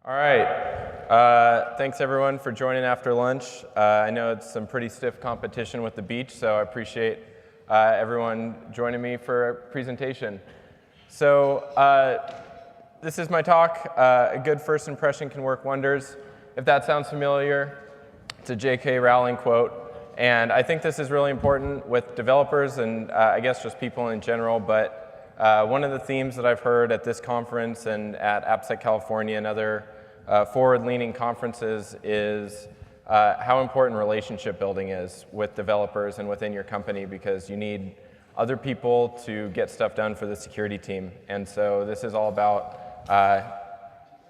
All right. Thanks everyone for joining after lunch. I know it's some pretty stiff competition with the beach, so I appreciate everyone joining me for a presentation. So this is my talk. A good first impression can work wonders. If that sounds familiar, it's a J.K. Rowling quote. And I think this is really important with developers and I guess just people in general, but one of the themes that I've heard at this conference and at AppSec California and other forward-leaning conferences is how important relationship building is with developers and within your company, because you need other people to get stuff done for the security team. And so this is all about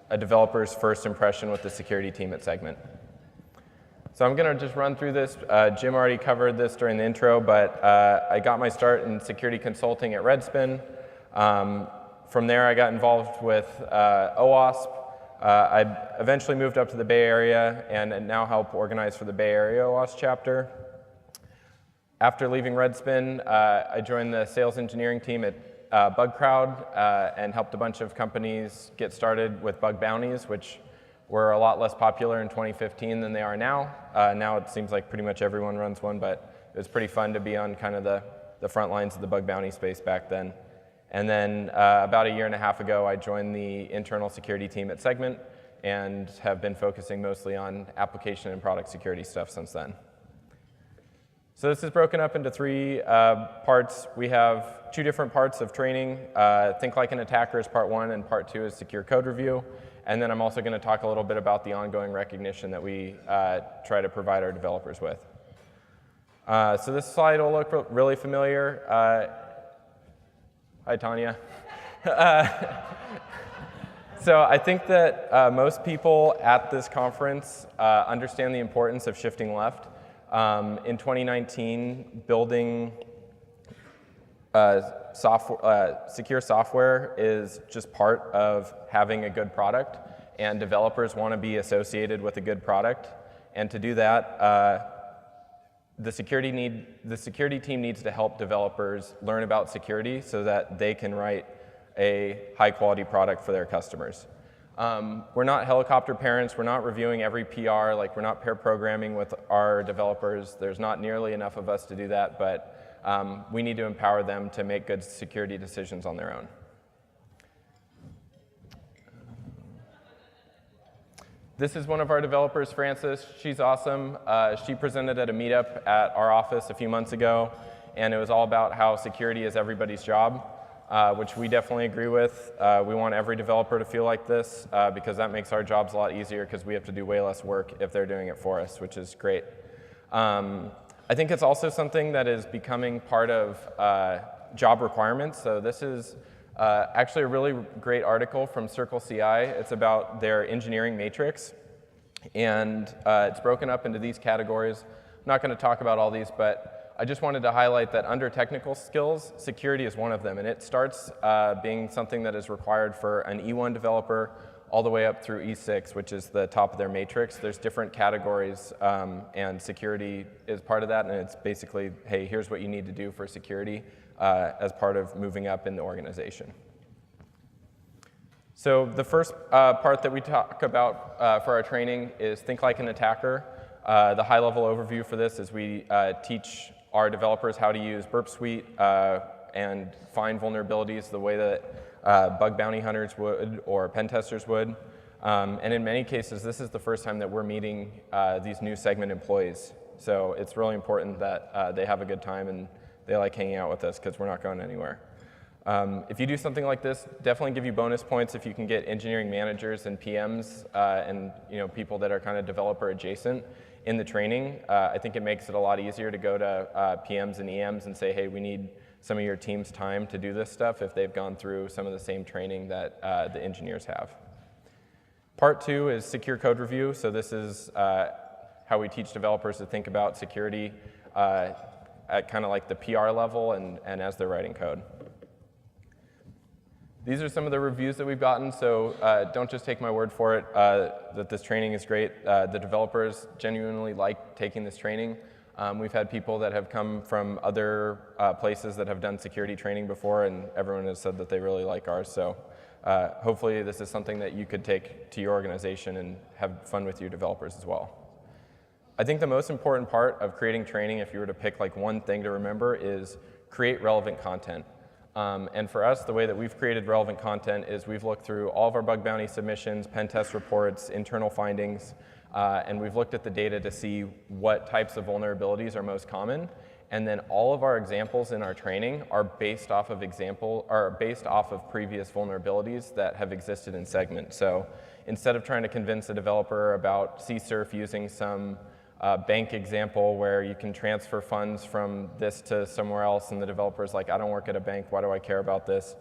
a developer's first impression with the security team at Segment. So I'm going to just run through this. Jim already covered this during the intro, but I got my start in security consulting at Redspin. From there, I got involved with OWASP. I eventually moved up to the Bay Area and now help organize for the Bay Area OWASP chapter. After leaving Redspin, I joined the sales engineering team at BugCrowd and helped a bunch of companies get started with bug bounties, which were a lot less popular in 2015 than they are now. Now it seems like pretty much everyone runs one, but it was pretty fun to be on kind of the front lines of the bug bounty space back then. And then about a year and a half ago, I joined the internal security team at Segment and have been focusing mostly on application and product security stuff since then. So this is broken up into three parts. We have two different parts of training. Think Like an Attacker is part one, and part two is secure code review. And then I'm also going to talk a little bit about the ongoing recognition that we try to provide our developers with. So this slide will look really familiar. Hi, Tanya. So I think that most people at this conference understand the importance of shifting left. In 2019, building secure software is just part of having a good product, and developers want to be associated with a good product. And to do that, the security team needs to help developers learn about security so that they can write a high-quality product for their customers. We're not helicopter parents. We're not reviewing every PR. Like, we're not pair programming with our developers. There's not nearly enough of us to do that, but we need to empower them to make good security decisions on their own. This is one of our developers, Frances. She's awesome. She presented at a meetup at our office a few months ago, and it was all about how security is everybody's job, which we definitely agree with. We want every developer to feel like this because that makes our jobs a lot easier, because we have to do way less work if they're doing it for us, which is great. I think it's also something that is becoming part of job requirements. So this is actually a really great article from Circle CI. It's about their engineering matrix, and it's broken up into these categories. I'm not going to talk about all these, but I just wanted to highlight that under technical skills, security is one of them, and it starts being something that is required for an E1 developer all the way up through E6, which is the top of their matrix. There's different categories, and security is part of that, and it's basically, hey, here's what you need to do for security as part of moving up in the organization. So the first part that we talk about for our training is Think Like an Attacker. The high-level overview for this is we teach our developers how to use Burp Suite and find vulnerabilities the way that bug bounty hunters would or pen testers would. And in many cases, this is the first time that we're meeting these new Segment employees. So it's really important that they have a good time and they like hanging out with us, because we're not going anywhere. If you do something like this, definitely give you bonus points if you can get engineering managers and PMs and people that are kind of developer adjacent in the training. I think it makes it a lot easier to go to PMs and EMs and say, hey, we need some of your team's time to do this stuff if they've gone through some of the same training that the engineers have. Part two is secure code review. So this is how we teach developers to think about security at kind of like the PR level and as they're writing code. These are some of the reviews that we've gotten, so don't just take my word for it that this training is great. The developers genuinely like taking this training. We've had people that have come from other places that have done security training before, and everyone has said that they really like ours, so hopefully this is something that you could take to your organization and have fun with your developers as well. I think the most important part of creating training, if you were to pick like one thing to remember, is create relevant content. And for us, the way that we've created relevant content is we've looked through all of our bug bounty submissions, pen test reports, internal findings, and we've looked at the data to see what types of vulnerabilities are most common. And then all of our examples in our training are based off of previous vulnerabilities that have existed in Segment. So instead of trying to convince a developer about CSRF using some bank example where you can transfer funds from this to somewhere else, and the developer's like, I don't work at a bank, why do I care about this?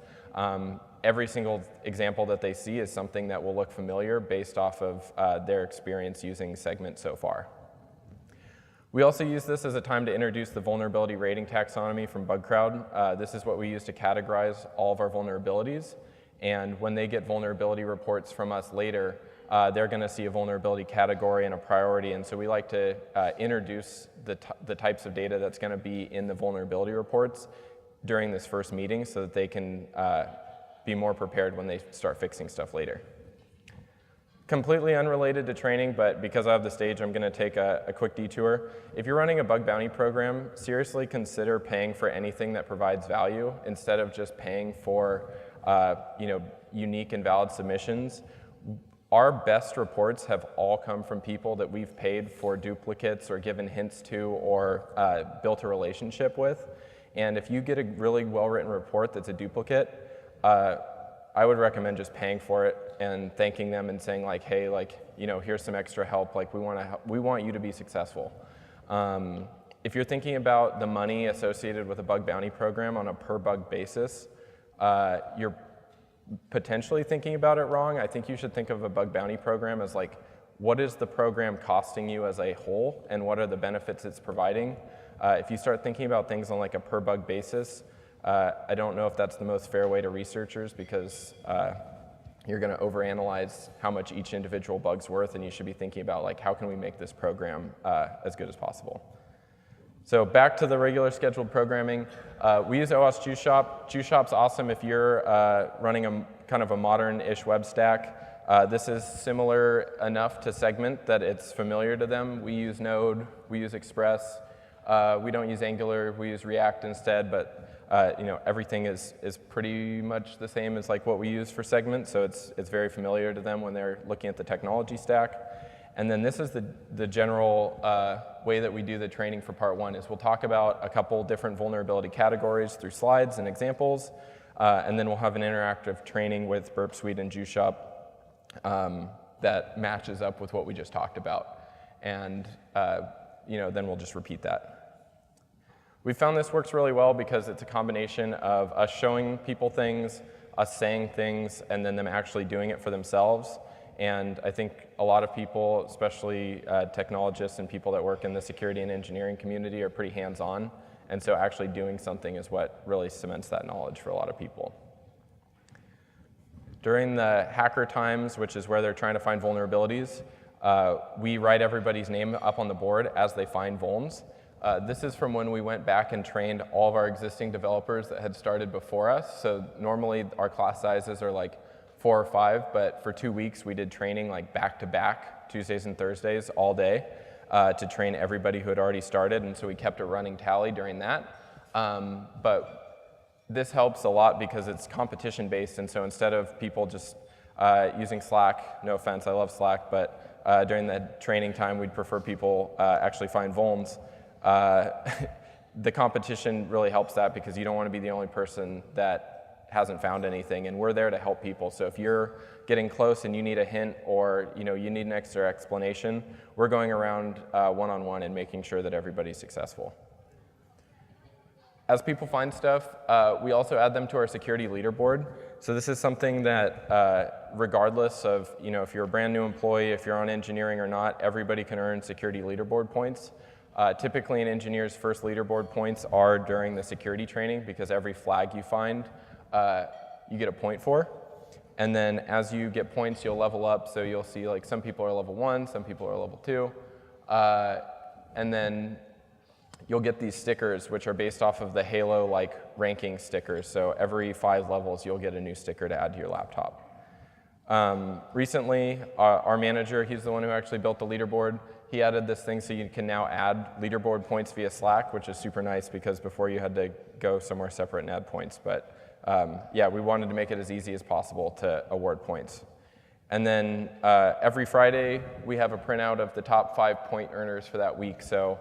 Every single example that they see is something that will look familiar based off of their experience using Segment so far. We also use this as a time to introduce the vulnerability rating taxonomy from BugCrowd. This is what we use to categorize all of our vulnerabilities. And when they get vulnerability reports from us later, they're going to see a vulnerability category and a priority. And so we like to introduce the types of data that's going to be in the vulnerability reports during this first meeting so that they can be more prepared when they start fixing stuff later. Completely unrelated to training, but because I have the stage, I'm going to take a quick detour. If you're running a bug bounty program, seriously consider paying for anything that provides value instead of just paying for unique and valid submissions. Our best reports have all come from people that we've paid for duplicates or given hints to or built a relationship with. And if you get a really well-written report that's a duplicate, I would recommend just paying for it and thanking them and saying like, hey, here's some extra help. Like, we want you to be successful. If you're thinking about the money associated with a bug bounty program on a per bug basis, you're potentially thinking about it wrong. I think you should think of a bug bounty program as like, what is the program costing you as a whole, and what are the benefits it's providing? If you start thinking about things on like a per bug basis, I don't know if that's the most fair way to researchers, because you're going to overanalyze how much each individual bug's worth, and you should be thinking about like, how can we make this program as good as possible? So back to the regular scheduled programming. We use OWASP JuiceShop. JuiceShop's awesome if you're running a kind of a modern-ish web stack. This is similar enough to Segment that it's familiar to them. We use Node, we use Express. We don't use Angular, we use React instead, but everything is pretty much the same as like what we use for Segment, so it's very familiar to them when they're looking at the technology stack. And then this is the general way that we do the training for part one, is we'll talk about a couple different vulnerability categories through slides and examples, and then we'll have an interactive training with Burp Suite and JuiceShop that matches up with what we just talked about. And then we'll just repeat that. We found this works really well because it's a combination of us showing people things, us saying things, and then them actually doing it for themselves. And I think a lot of people, especially technologists and people that work in the security and engineering community, are pretty hands-on. And so actually doing something is what really cements that knowledge for a lot of people. During the hacker times, which is where they're trying to find vulnerabilities, we write everybody's name up on the board as they find vulns. This is from when we went back and trained all of our existing developers that had started before us. So normally our class sizes are like 4 or 5, but for 2 weeks we did training like back-to-back, Tuesdays and Thursdays, all day, to train everybody who had already started, and so we kept a running tally during that. But this helps a lot because it's competition-based, and so instead of people just using Slack, no offense, I love Slack, but during the training time we'd prefer people actually find vulns. The competition really helps that because you don't want to be the only person that hasn't found anything, and we're there to help people. So if you're getting close and you need a hint, or you need an extra explanation, we're going around one-on-one and making sure that everybody's successful. As people find stuff, we also add them to our security leaderboard. So this is something that, regardless of if you're a brand new employee, if you're on engineering or not, everybody can earn security leaderboard points. Typically an engineer's first leaderboard points are during the security training, because every flag you find, you get a point for. And then as you get points, you'll level up. So you'll see like some people are level 1, some people are level 2. And then you'll get these stickers, which are based off of the Halo-like ranking stickers. So every 5 levels, you'll get a new sticker to add to your laptop. Recently, our manager, he's the one who actually built the leaderboard. He added this thing so you can now add leaderboard points via Slack, which is super nice because before you had to go somewhere separate and add points. But yeah, we wanted to make it as easy as possible to award points. And then every Friday, we have a printout of the top 5 point earners for that week. So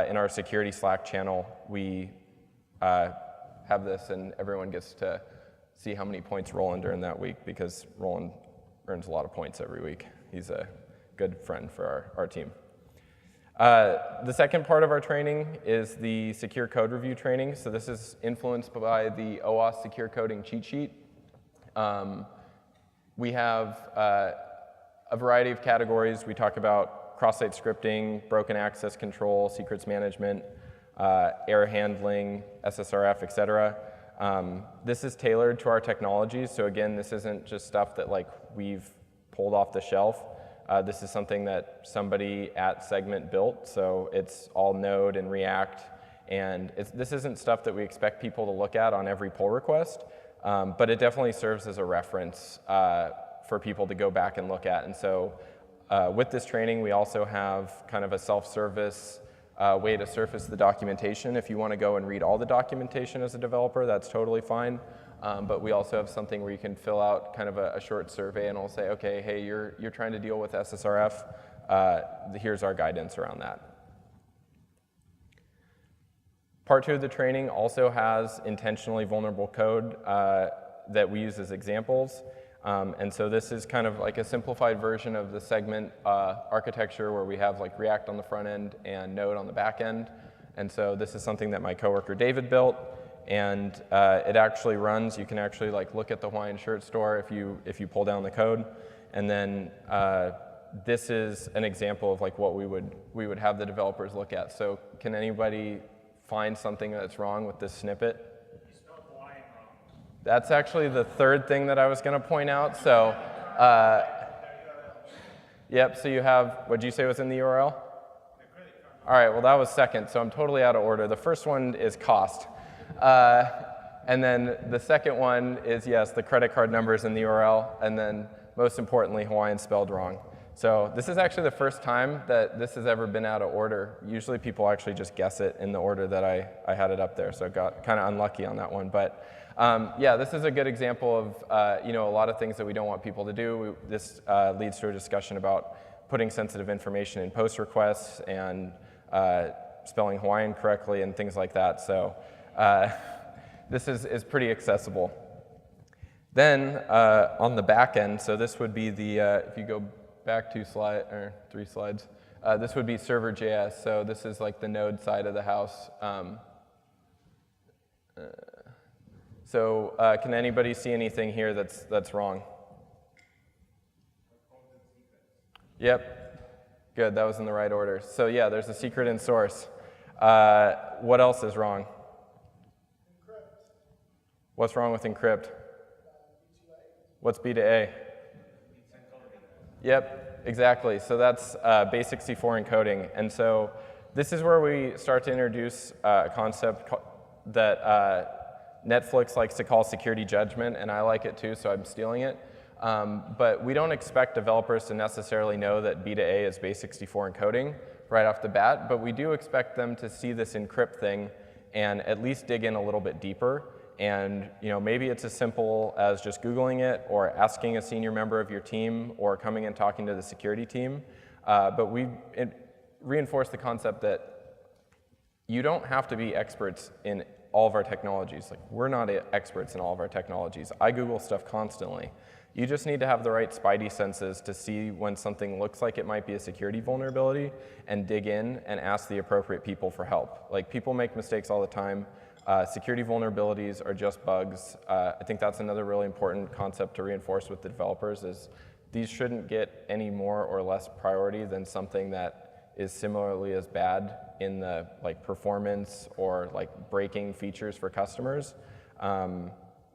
in our security Slack channel, we have this, and everyone gets to see how many points Roland earned that week, because Roland earns a lot of points every week. He's a good friend for our team. The second part of our training is the secure code review training. So this is influenced by the OWASP secure coding cheat sheet. We have a variety of categories. We talk about cross-site scripting, broken access control, secrets management, error handling, SSRF, et cetera. This is tailored to our technologies. So again, this isn't just stuff that like we've pulled off the shelf. This is something that somebody at Segment built. So it's all Node and React. And this isn't stuff that we expect people to look at on every pull request. But it definitely serves as a reference for people to go back and look at. And so with this training, we also have kind of a self-service way to surface the documentation. If you want to go and read all the documentation as a developer, that's totally fine. But we also have something where you can fill out kind of a short survey, and it'll say, okay, hey, you're trying to deal with SSRF. Here's our guidance around that. Part 2 of the training also has intentionally vulnerable code that we use as examples. And so this is kind of like a simplified version of the Segment architecture, where we have like React on the front end and Node on the back end. And so this is something that my coworker David built. And it actually runs. You can actually like look at the Hawaiian shirt store if you pull down the code. And then this is an example of like what we would have the developers look at. So can anybody find something that's wrong with this snippet? You spelled Hawaiian wrong. That's actually the third thing that I was going to point out. So, yep, so you have, what did you say was in the URL? All right, well, that was second, so I'm totally out of order. The first one is cost. And then the second one is, yes, the credit card numbers in the URL. And then, most importantly, Hawaiian spelled wrong. So this is actually the first time that this has ever been out of order. Usually people actually just guess it in the order that I had it up there, so I got kind of unlucky on that one. But yeah, this is a good example of a lot of things that we don't want people to do. This leads to a discussion about putting sensitive information in post requests and spelling Hawaiian correctly and things like that. So this is pretty accessible. Then on the back end, so this would be the, if you go back 3 slides. This would be server.js, so this is like the Node side of the house. So can anybody see anything here that's wrong? Yep, good, that was in the right order. So yeah, there's a secret in source. What else is wrong? Encrypt. What's wrong with encrypt? What's B2A? Yep, exactly. So that's base64 encoding. And so this is where we start to introduce a concept that Netflix likes to call security judgment, and I like it too, so I'm stealing it. But we don't expect developers to necessarily know that B2A is base64 encoding right off the bat, but we do expect them to see this encrypt thing and at least dig in a little bit deeper. And maybe it's as simple as just Googling it or asking a senior member of your team or coming and talking to the security team. But we reinforce the concept that you don't have to be experts in all of our technologies. Like, we're not experts in all of our technologies. I Google stuff constantly. You just need to have the right spidey senses to see when something looks like it might be a security vulnerability and dig in and ask the appropriate people for help. Like, people make mistakes all the time. Security vulnerabilities are just bugs. I think that's another really important concept to reinforce with the developers is these shouldn't get any more or less priority than something that is similarly as bad in the performance or breaking features for customers.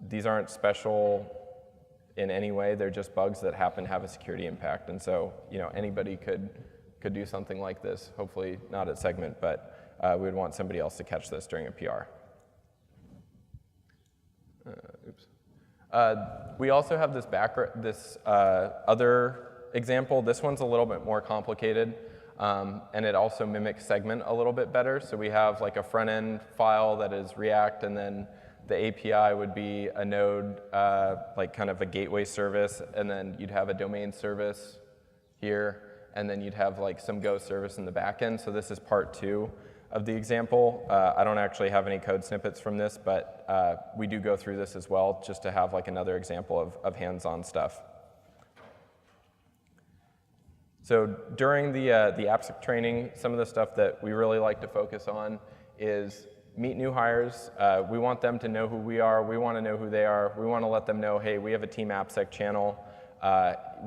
These aren't special in any way. They're just bugs that happen to have a security impact. And so anybody could do something like this. Hopefully not at Segment, but we would want somebody else to catch this during a PR. Oops. We also have this other example. This one's a little bit more complicated, and it also mimics segment a little bit better. So we have like a front-end file that is React, and then the API would be a node, like kind of a gateway service, and then you'd have a domain service here, and then you'd have like some Go service in the backend. So this is part 2 of the example. I don't actually have any code snippets from this, but we do go through this as well, just to have like another example of hands-on stuff. So during the AppSec training, some of the stuff that we really like to focus on is meet new hires. We want them to know who we are. We want to know who they are. We want to let them know, hey, we have a Team AppSec channel.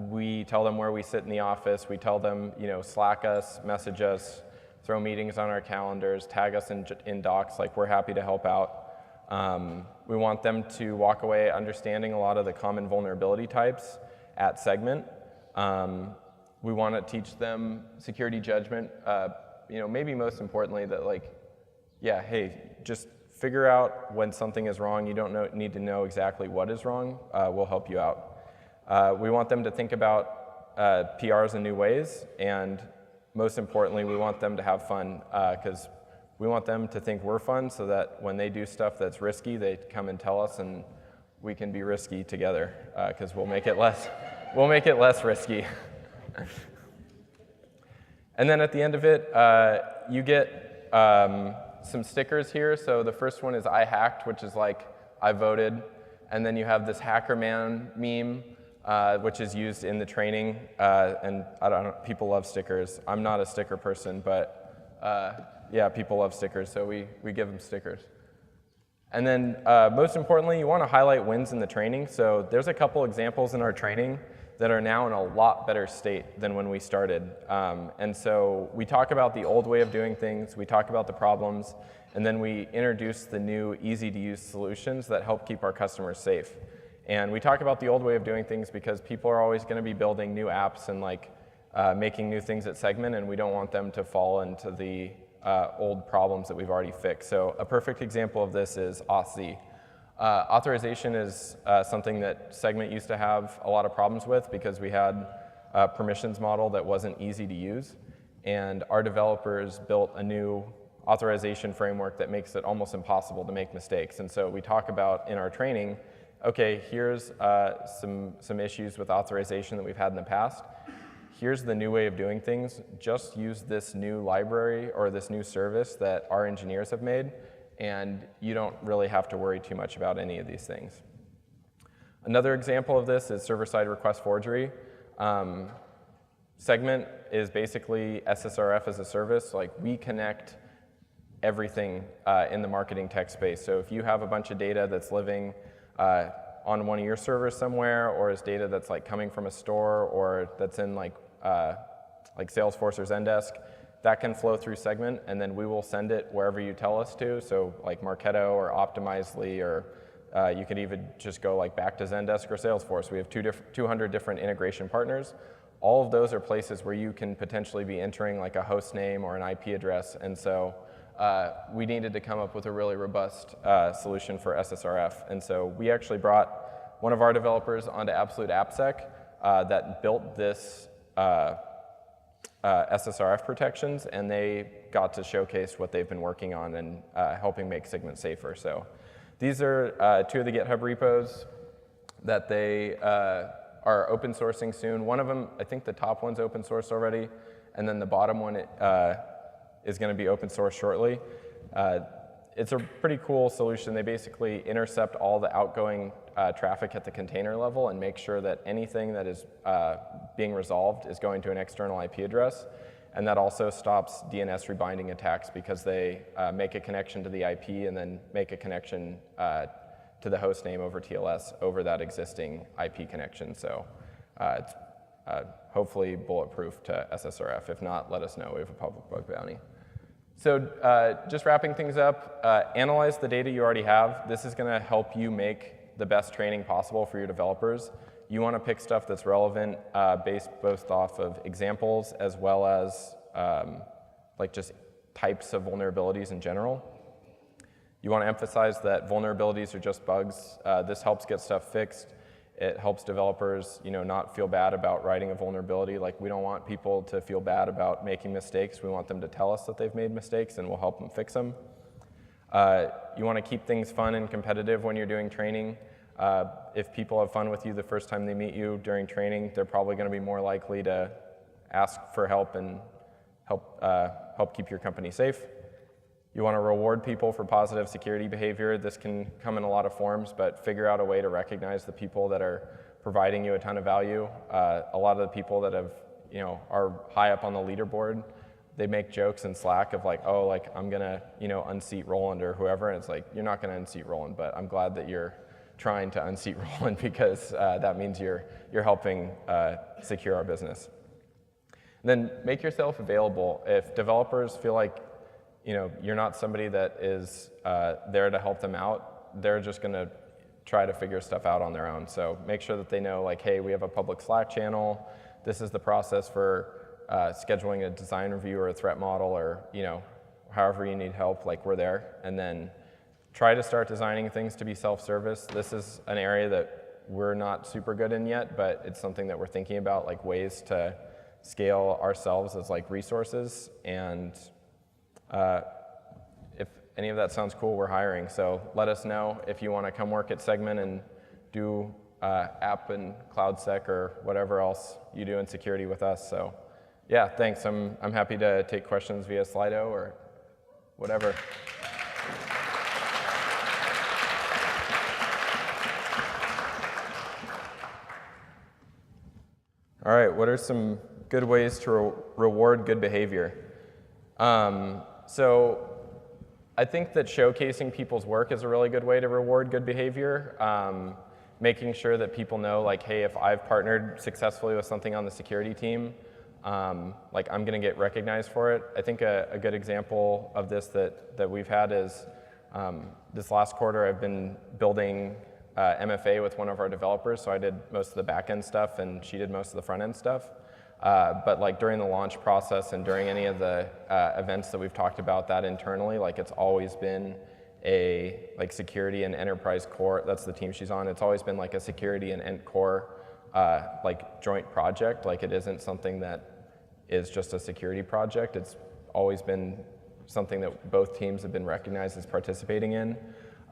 We tell them where we sit in the office. We tell them, Slack us, message us, throw meetings on our calendars, tag us in docs, like we're happy to help out. We want them to walk away understanding a lot of the common vulnerability types at Segment. We want to teach them security judgment, maybe most importantly that hey, just figure out when something is wrong. You don't need to know exactly what is wrong. We'll help you out. We want them to think about PRs in new ways, and most importantly, we want them to have fun, because we want them to think we're fun so that when they do stuff that's risky, they come and tell us, and we can be risky together, because we'll make it less risky. And then at the end of it, you get some stickers here. So the first one is I hacked, which is like I voted. And then you have this hacker man meme, which is used in the training. And I don't know, people love stickers. I'm not a sticker person, but yeah, people love stickers, so we give them stickers. And then most importantly, you want to highlight wins in the training. So there's a couple examples in our training that are now in a lot better state than when we started. And so we talk about the old way of doing things, we talk about the problems, and then we introduce the new easy-to-use solutions that help keep our customers safe. And we talk about the old way of doing things because people are always going to be building new apps and making new things at Segment, and we don't want them to fall into the old problems that we've already fixed. So a perfect example of this is Auth. Authorization is something that Segment used to have a lot of problems with because we had a permissions model that wasn't easy to use. And our developers built a new authorization framework that makes it almost impossible to make mistakes. And so we talk about in our training, okay, here's some issues with authorization that we've had in the past. Here's the new way of doing things. Just use this new library or this new service that our engineers have made, and you don't really have to worry too much about any of these things. Another example of this is server-side request forgery. Segment is basically SSRF as a service. Like, we connect everything in the marketing tech space. So if you have a bunch of data that's living on one of your servers somewhere, or is data that's coming from a store, or that's in like Salesforce or Zendesk, that can flow through Segment, and then we will send it wherever you tell us to. So like Marketo or Optimizely, or you could even just go back to Zendesk or Salesforce. We have 200 different integration partners. All of those are places where you can potentially be entering a host name or an IP address. And so we needed to come up with a really robust solution for SSRF. And so we actually brought one of our developers onto Absolute AppSec that built this SSRF protections, and they got to showcase what they've been working on and helping make Segment safer. So these are 2 of the GitHub repos that they are open sourcing soon. One of them, I think the top one's open source already, and then the bottom one is going to be open source shortly. It's a pretty cool solution. They basically intercept all the outgoing traffic at the container level and make sure that anything that is being resolved is going to an external IP address. And that also stops DNS rebinding attacks because they make a connection to the IP and then make a connection to the host name over TLS over that existing IP connection. So it's hopefully bulletproof to SSRF. If not, let us know. We have a public bug bounty. So just wrapping things up, analyze the data you already have. This is going to help you make the best training possible for your developers. You want to pick stuff that's relevant based both off of examples as well as just types of vulnerabilities in general. You want to emphasize that vulnerabilities are just bugs. This helps get stuff fixed. It helps developers, not feel bad about writing a vulnerability. Like, we don't want people to feel bad about making mistakes. We want them to tell us that they've made mistakes, and we'll help them fix them. You want to keep things fun and competitive when you're doing training. If people have fun with you the first time they meet you during training, they're probably going to be more likely to ask for help and help keep your company safe. You want to reward people for positive security behavior. This can come in a lot of forms, but figure out a way to recognize the people that are providing you a ton of value. A lot of the people that are high up on the leaderboard, they make jokes in Slack of like, oh, like I'm gonna, unseat Roland or whoever, and it's like, you're not gonna unseat Roland, but I'm glad that you're trying to unseat Roland because that means you're helping secure our business. And then make yourself available. If developers feel like you're not somebody that is there to help them out, they're just going to try to figure stuff out on their own. So make sure that they know, like, hey, we have a public Slack channel. This is the process for scheduling a design review or a threat model, or however you need help, like, we're there. And then try to start designing things to be self-service. This is an area that we're not super good in yet, but it's something that we're thinking about, like ways to scale ourselves as like resources. And if any of that sounds cool, we're hiring. So let us know if you want to come work at Segment and do app and CloudSec or whatever else you do in security with us. So yeah, thanks. I'm happy to take questions via Slido or whatever. All right, what are some good ways to reward good behavior? So I think that showcasing people's work is a really good way to reward good behavior. Making sure that people know, like, hey, if I've partnered successfully with something on the security team, like, I'm going to get recognized for it. I think a good example of this that we've had is this last quarter I've been building MFA with one of our developers, so I did most of the back-end stuff and she did most of the front-end stuff. But like during the launch process and during any of the events that we've talked about that internally, like, it's always been a security and enterprise core. That's the team she's on. It's always been like a security and ent core joint project. Like, it isn't something that is just a security project. It's always been something that both teams have been recognized as participating in.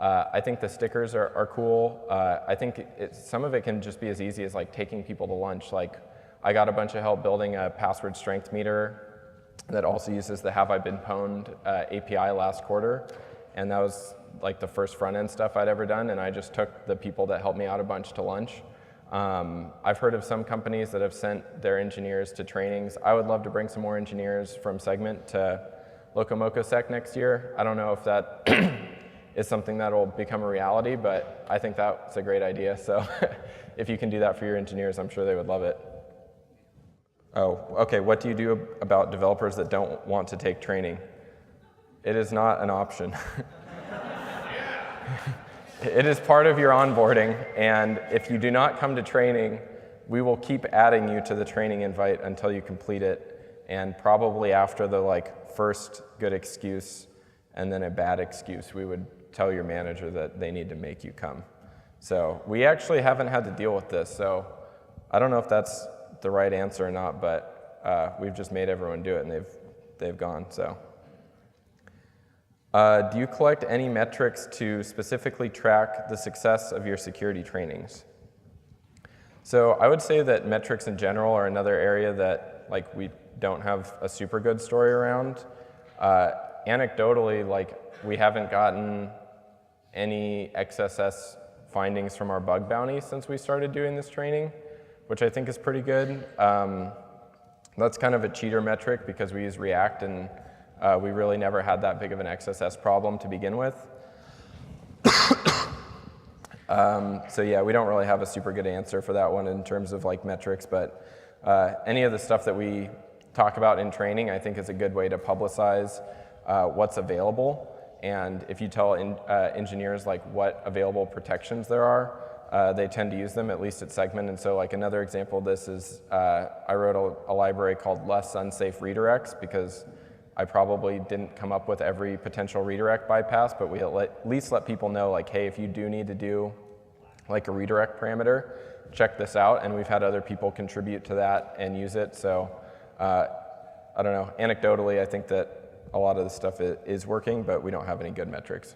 I think the stickers are cool. I think some of it can just be as easy as like taking people to lunch. Like, I got a bunch of help building a password strength meter that also uses the Have I Been Pwned API last quarter. And that was like the first front-end stuff I'd ever done, and I just took the people that helped me out a bunch to lunch. I've heard of some companies that have sent their engineers to trainings. I would love to bring some more engineers from Segment to LocoMocoSec next year. I don't know if that is something that will become a reality, but I think that's a great idea. So if you can do that for your engineers, I'm sure they would love it. Oh, okay, what do you do about developers that don't want to take training? It is not an option. It is part of your onboarding, and if you do not come to training, we will keep adding you to the training invite until you complete it, and probably after the first good excuse and then a bad excuse, we would tell your manager that they need to make you come. So we actually haven't had to deal with this, so I don't know if that's the right answer or not, but we've just made everyone do it, and they've gone. So, do you collect any metrics to specifically track the success of your security trainings? So I would say that metrics in general are another area that we don't have a super good story around. Anecdotally, we haven't gotten any XSS findings from our bug bounty since we started doing this training, which I think is pretty good. That's kind of a cheater metric because we use React, and we really never had that big of an XSS problem to begin with. So yeah, we don't really have a super good answer for that one in terms of metrics, but any of the stuff that we talk about in training, I think is a good way to publicize what's available. And if you tell engineers what available protections there are, they tend to use them, at least at Segment. And so another example of this is I wrote a library called Less Unsafe Redirects because I probably didn't come up with every potential redirect bypass, but we at least let people know, like, hey, if you do need to do like a redirect parameter, check this out. And we've had other people contribute to that and use it. So I don't know, anecdotally, I think that a lot of this stuff is working, but we don't have any good metrics.